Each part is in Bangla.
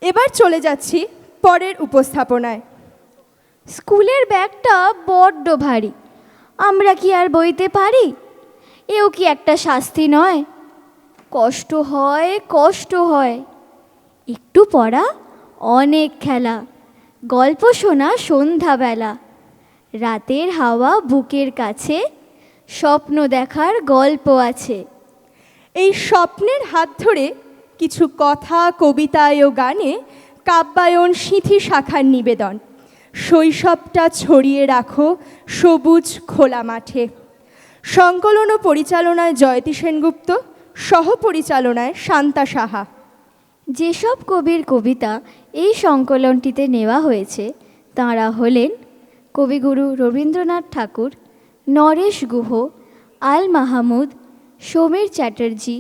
এবার চলে যাচ্ছি পরের উপস্থাপনায়। স্কুলের ব্যাগটা বড্ড ভারী, আমরা কি আর বইতে পারি? এও কি একটা শাস্তি নয়? কষ্ট হয়, কষ্ট হয়। একটু পড়া, অনেক খেলা, গল্প শোনা সন্ধ্যাবেলা, রাতের হাওয়া বুকের কাছে, স্বপ্ন দেখার গল্প আছে। এই স্বপ্নের হাত ধরে কিছু কথা, কবিতায় ও গানে কাব্যায়ন সিঁথি শাখার নিবেদন। শৈশবটা ছড়িয়ে রাখো সবুজ খোলা মাঠে। সংকলন ও পরিচালনায় জয়তী সেনগুপ্ত, সহপরিচালনায় শান্তা সাহা। যেসব কবির কবিতা এই সংকলনটিতে নেওয়া হয়েছে তাঁরা হলেন কবিগুরু রবীন্দ্রনাথ ঠাকুর, নরেশ গুহ, আল মাহমুদ, সমীর চ্যাটার্জি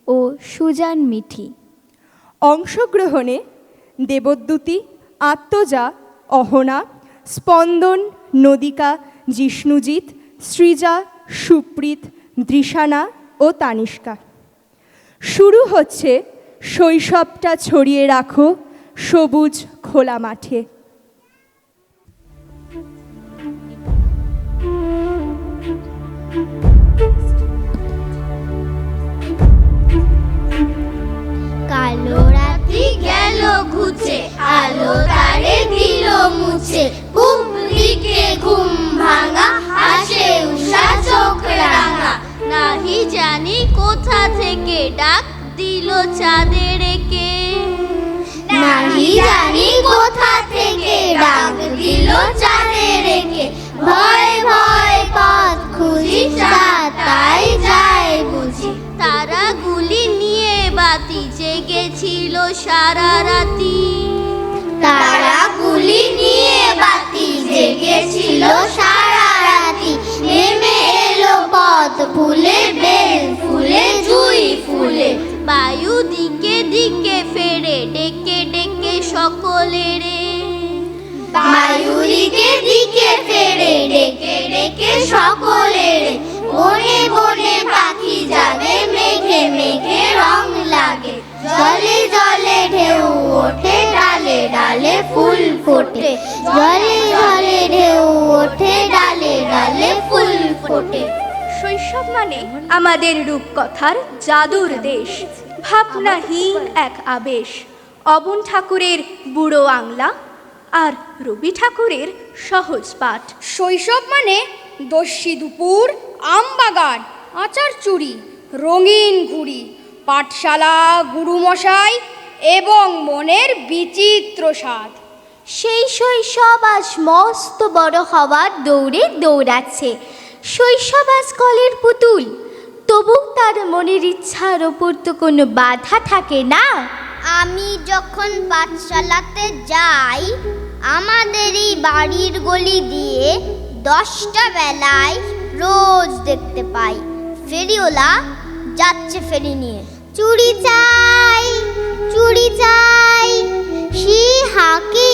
ও সুজান মিঠি। অংশগ্রহণে দেবদ্যুতি, আত্মজা, অহনা, স্পন্দন, নদিকা, জিষ্ণুজিৎ, সৃজা, সুপ্রীত, দৃশানা ও তানিষ্কা। শুরু হচ্ছে শৈশবটা ছড়িয়ে রাখো সবুজ খোলা মাঠে। কালো রাত্রি গেল ঘুচে, আলো তারে দিল মুছে, ঘুম দিকে ঘুম ভাঙা, আসে উষা চোখ রাঙা। নাহি জানি কোথা থেকে ডাক দিল চাঁদের কে, নাহি জানি কোথা থেকে ডাক দিল চাঁদের কে। ভয় ভয় পথ খুঁজি, তাই যায় বুঝি। তারাগুলি নিয়ে বাতি জেগেছিল সারা রাতি, তারাগুলি নিয়ে বাতি জেগেছিল সারা রাতি। নেমে এলো পথ ফুলে, বেল ফুলে, জুই ফুলে। বায়ু দিকে দিকে ফেরে, ডেকে ডেকে সকলেরে। বায়ু দিকে দিকে ফেরে, ডেকে ডেকে সকলেরে। বনে বনে পাখি যাবে, মেঘে মেঘে রং লাগে। জলে জলে ঢেউ ওঠে, ডালে ডালে ফুল ফোটে। জলে জলে ঢেউ ওঠে, ডালে ডালে ফুল ফোটে। শৈশব মানে আমাদের রূপকথার জাদুর দেশ, ভাবনাহীন এক আবেশ। অবন ঠাকুরের বুড়ো আংলা আর রবি ঠাকুরের সহজ পাঠ। শৈশব মানে দস্যি দুপুর, আমবাগান, আচার চুরি, রঙিন ঘুড়ি, পাঠশালা, গুরুমশাই এবং মনের বিচিত্র স্বাদ। সেই শৈশব আজ মস্ত বড় হওয়ার দৌড়ে দৌড়াচ্ছে। শৈশব আজ কলের পুতুল, তবু তার মনের ইচ্ছার ওপর তো কোনো বাধা থাকে না। আমি যখন পাঠশালাতে যাই, আমাদের এই বাড়ির গলি দিয়ে 10টা বেলায় রোজ দেখতে পাই ফেরিওয়ালা যাচ্ছে ফেরি নিয়ে। চুড়ি চাই, চুড়ি চাই, সে হাঁকে,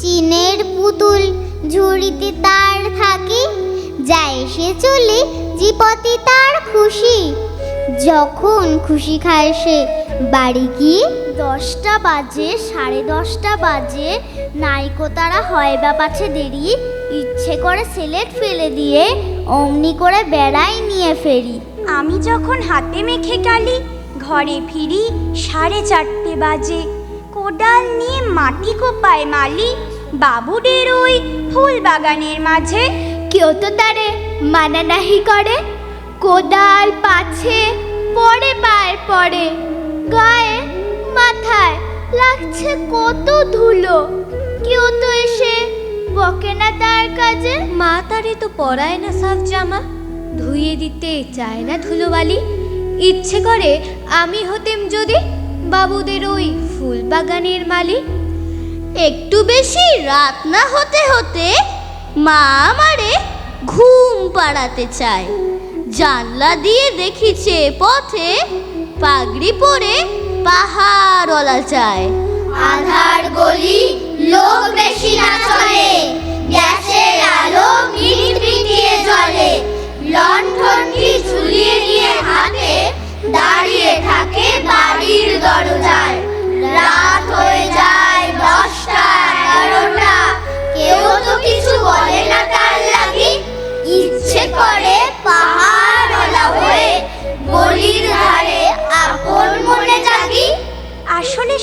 চিনের পুতুল ঝুড়িতে তার থাকে। যায় সে চলে, জীবতে তার খুশি, যখন খুশি খায় সে বাড়ি গিয়ে। 10টা বাজে, 10:30 বাজে, নাইকো তারা হয় বা পাছে দেরি, ইচ্ছে করে সিলেট ফেলে দিয়ে অমনি করে বেড়াই নিয়ে ফেরি। আমি যখন হাতে মেখে কালি ঘরে ফিরি 4:30 বাজে, কোদাল নিয়ে মাটি কোপায় মালি বাবুদের ওই ফুল বাগানের মাঝে। কেউ তো তারে মানা নাহি করে, কোদাল পাছে পড়ে পায় পড়ে, গায়ে মাথায় লাগছে কত ধুলো। কেউ তো এসে বকে না তার কাজে। মা তারে তো পরায় না সাফ জামা, ধুয়ে দিতে চায় না ধুলোবালি। ইচ্ছে করে আমি হতেম যদি বাবুদের ওই ফুল বাগানের মালি। একটু বেশি রাত না হতে হতে মা আমারে ঘুম পাড়াতে চায়। জানলা দিয়ে দেখিছে পথে পাগড়ি পরে পাহাড়ওয়ালা চায়। আধার গলি, লোক বেশি না চলে, গ্যাসের আলো মিটমিটিয়ে জ্বলে। লণ্ঠনটি ঝুলিয়ে নিয়ে হাতে দাঁড়িয়ে থাকে বাড়ির দরজায়। রাত হয়ে যায়।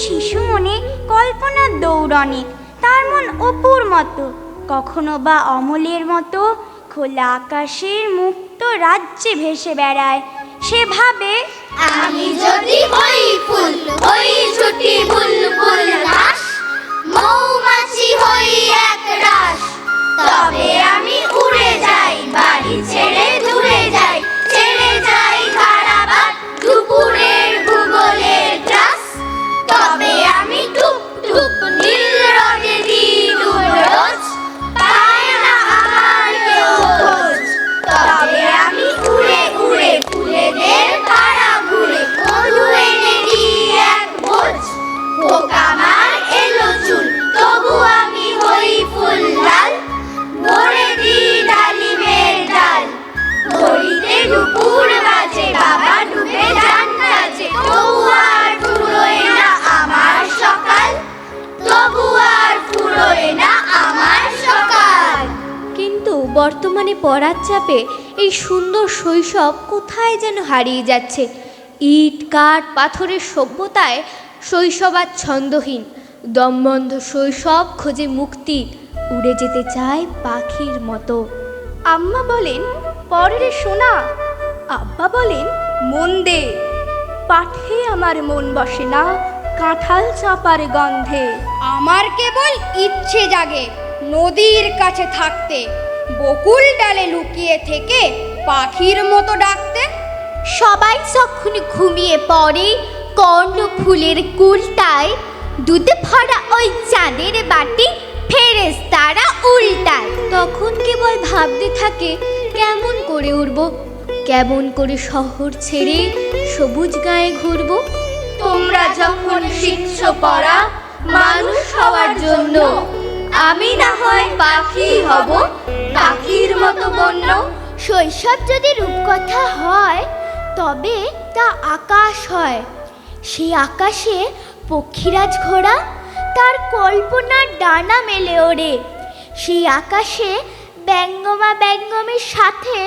শিশু মনে কল্পনার দৌড়নে, তার মন অপুর মতো, কখনো বা অমলের মতো খোলা আকাশের মুক্ত রাজ্যে ভেসে বেড়ায়। সে ভাবে, আমি যদি হই ফুল, হই ছুটি বুলবুল হাস, মৌমাছি হই এক রাস, তবে আমি উড়ে যাই, বাড়ি ছেড়ে দূরে যাই, ছেড়ে যাই ধারাবাদ দুপুরের ভূগোলের ক্লাস, তবে আমি টুপ টুপ নীল রঙে দিন রোজ, পায় না আমার কেউ খোঁজ, তবে আমি উড়ে উড়ে ফুলেদের তারা ঘুরে মধু এনে দিই এক ভোজ, হোক আমার এলো চুল, তবু আমি হই ফুল লাল, ভরে দিই ডালিমের ডাল, ঘড়িতে দুপুর বাজে, বাবা ডুবে যান কাজে, তবু আর ফুরোয় না আমার সকাল, তবু আর ফুরোয় না আমার সকাল। কিন্তু বর্তমানে পড়ার চাপে এই সুন্দর শৈশব কোথায় যেন হারিয়ে যাচ্ছে। ইট কাঠ পাথরের সভ্যতায় শৈশব আজ ছন্দহীন। দমবন্ধ শৈশব খোঁজে মুক্তি, উড়ে যেতে চায় পাখির মতো। আম্মা বলেন পরের শোনা, আব্বা বলেন মন দে, পাঠে আমার মন বসে না, কাঁঠাল চাপার গন্ধে। আমার কেবল ইচ্ছে জাগে নদীর কাছে থাকতে, বকুল ডালে লুকিয়ে থেকে পাখির মতো ডাকতে। সবাই যখন ঘুমিয়ে পড়ে কর্ণফুলের কুলটায়, দুধে ভরা ওই চাঁদের বাটি ফেরেশতারা উল্টায়, তখন কেবল ভাবতে থাকে কেমন করে উড়ব, কেমন করে শহর ছেড়ে সবুজ গায়ে ঘুরব। তোমরা যখন শিখছো পড়া মানুষ হওয়ার জন্য, আমি না হয় পাখি হব, পাখির মতো বন্য। শৈশব যদি রূপকথা হয় তবে তা আকাশ হয়, সেই আকাশে পক্ষীরাজ ঘোড়া তার কল্পনার ডানা মেলে ওড়ে, সেই আকাশে ব্যঙ্গমা ব্যঙ্গমের সাথে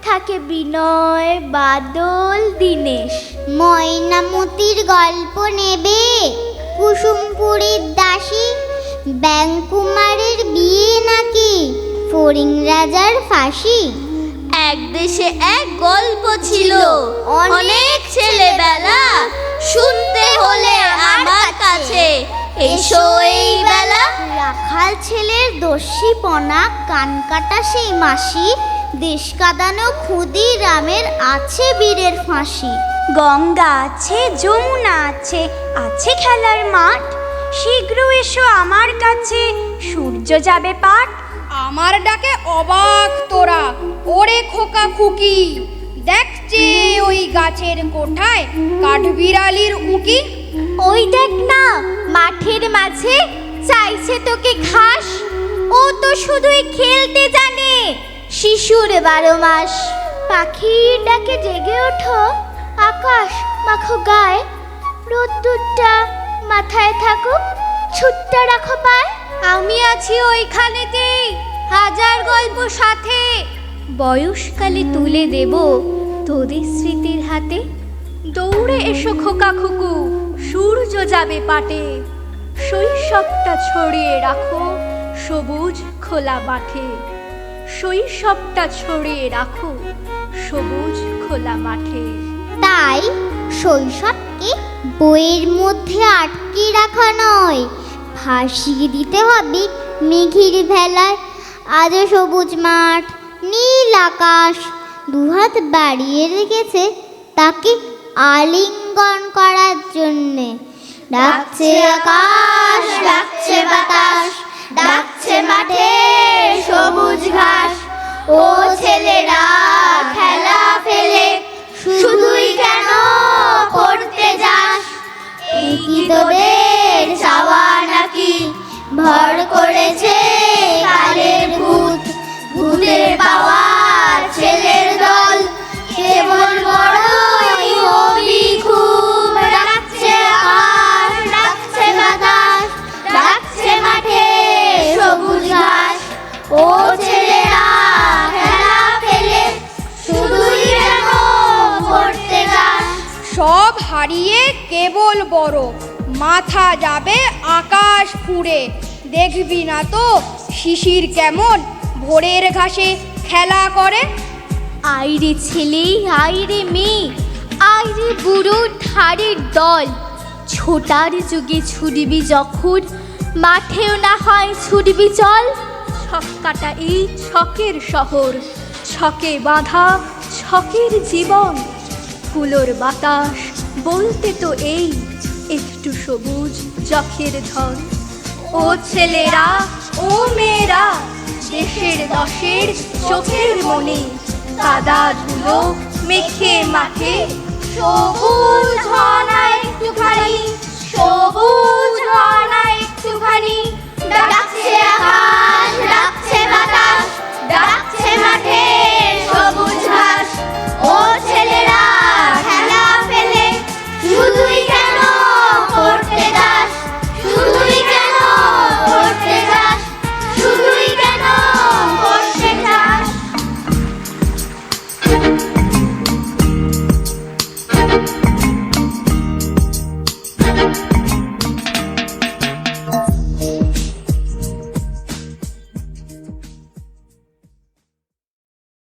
থাকে বিনয় বাদল দীনেশ। ময়নামতির গল্প নেবে, কুসুমপুরীর দাসী, ব্যাঙকুমারের বিয়ে নাকি ফড়িং রাজার ফাঁসি। এক দেশে এক গল্প ছিল, অনেক ছেলেবেলা, শুনতে হলে আমার কাছে এসো এই বেলা। রাখাল ছেলের দস্যিপনা, কান কাটা সেই মাসি, দেশ কাঁদানো ক্ষুদিরামের আছে বীরের ফাঁসি। গঙ্গা আছে, যমুনা আছে, আছে খেলার মাঠ, শীঘ্র এসো আমার কাছে, সূর্য যাবে পাঠ। আমার ডাকে অবাক তোরা, ওরে খোকা খুকি, দেখছে ওই গাছের কোঠায় কাঠবিড়ালির উকি। ওই দেখ না মাঠের মাঝে চাইছে তোকে ঘাস, ও তো শুধুই খেলতে জানে শিশুর 12 মাস। পাখির ডাকে জেগে ওঠো, আকাশ মাখো গায়ে, রোদ্দুরটা মাথায় থাকুক, ছুটটা রাখো পায়। আমি আছি ওইখানেতেই, হাজার গল্প সাথে, বয়সকালে তুলে দেব তোদের স্মৃতির হাতে। দৌড়ে এসো খোকা খুকু, সূর্য যাবে পাটে, শৈশবটা ছড়িয়ে রাখো সবুজ খোলা মাঠে, শৈশবটা ছড়িয়ে রাখো সবুজ খোলা মাঠে। তাই শৈশবকে বইয়ের মধ্যে আটকে রাখা নয়, ভাসিয়ে দিতে হবে মেঘের ভেলায়। আজও সবুজ মাঠ, নীল আকাশ, দুহাত বাড়িয়ে রেখেছে তাকে আলিঙ্গন করার জন্যে। ডাকছে আকাশ, ডাকছে বাতাস, ডাকছে মাঠে সবুজ ঘাস। ও ছেলেরা খেলা ফেলে শুধুই কেন পড়তে যাস? এই কি তোদের চাওয়া নাকি ভর করেছে কালের ভূত? ভূতের পাওয়া ছেলের দল কেবল বড়ই হবি খুব। ডাকছে আকাশ, ডাকছে বাতাস, ডাকছে মাঠে সবুজ ঘাস। ও ছেলেরা খেলা ফেলে শুধুই কেন পড়তে যাস? সব হারিয়ে কেবল বড় মাথা যাবে আকাশ ফুঁড়ে। দেখবি না তো শিশির কেমন ভোরের ঘাসে খেলা করে। আইরে ছেলে আইরে মেয়ে, আইরে বুড়ো ধারের দল, ছোটার যুগে ছুটবি যখন, মাঠেও না হয় ছুটবি চল। ছক্কাটা এই ছকের শহর, ছকে বাঁধা ছকের জীবন। ফুলোর বাতাস বলতে তো এই একটু সবুজ যখের ধন। ও ছেলেরা ও মেয়েরা, দেশের দশের চোখের মনে, কাদা ধুলো মেখে মাঠে সবুজ হয় না একটুখানি, সবুজ হয়